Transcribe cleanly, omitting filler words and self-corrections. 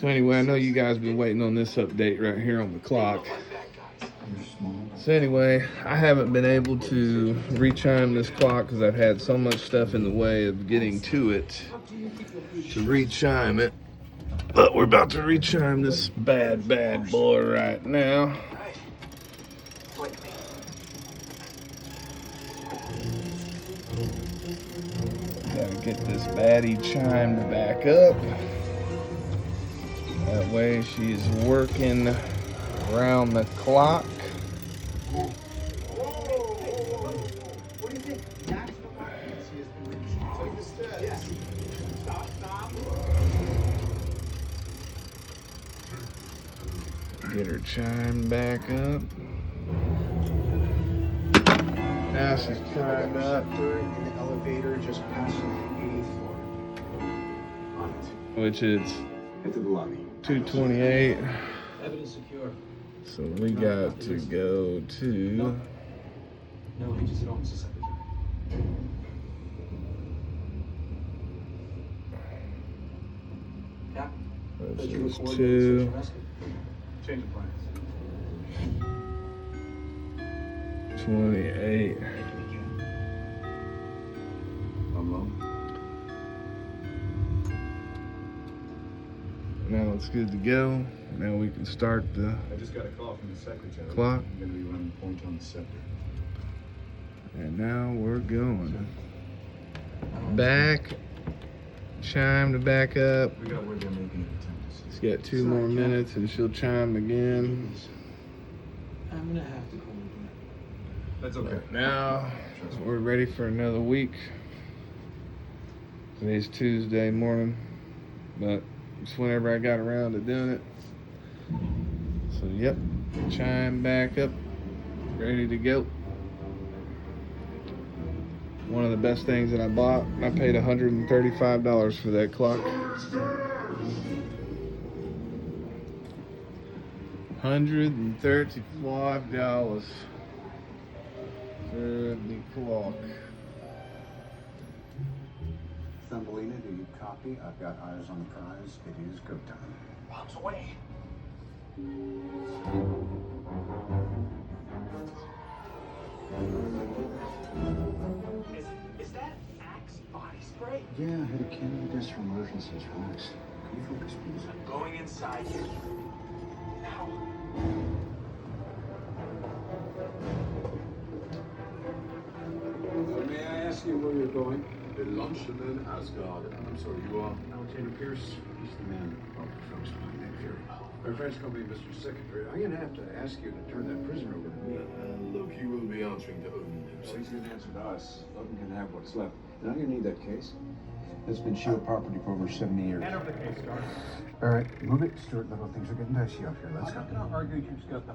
So anyway, I know you guys been waiting on this update right here on the clock. So anyway, I haven't been able to re-chime this clock because I've had so much stuff in the way of getting to it to re-chime it. But we're about to re-chime this bad boy right now. Gotta get this baddie chimed back up. That way she's working around the clock. Get her chimed back up. Now she's chimed up. In the elevator just past the 80th floor. Which is Into the lobby. 228. Evidence secure. So we got to go to. No, he just owns the secretary. Yeah. This is 2. Change of plans. 28. Now it's good to go. Now we can start the I just got a call from the secretary. clock. I'm going to be running point on the scepter. And now we're going. Back. Chime to back up. We got where they're making an attempt to She's see. got 2 more minutes and she'll chime again. I'm gonna have to call him. That's okay. But now we're ready for another week. Today's Tuesday morning, but it's whenever I got around to doing it. So yep, chime back up, ready to go. One of the best things that I bought. I paid $135 for that clock. $135 for the clock. Thumbelina, do you copy? I've got eyes on the prize. It is go time. Bombs away. Is that Axe body spray? Yeah, I had a candidate desk for emergencies. Relax. Can you focus, please? I'm going inside here. Now. May I ask you where you're going? The luncheon in Asgard. I'm sorry, you are? Alexander Pierce. He's the man. Robert folks behind that Fury. My friend's company, Mr. Secretary. I'm going to have to ask you to turn that prisoner over to me. Look, he will be answering to Odin So he's going to answer to us. Logan can have what's left. And I'm going to need that case. That's been SHIELD property for over 70 years. Hand over the case, Scar. All right, move it. Stuart Little, things are getting dicey up here. Let's go. I'm not gonna argue who's got the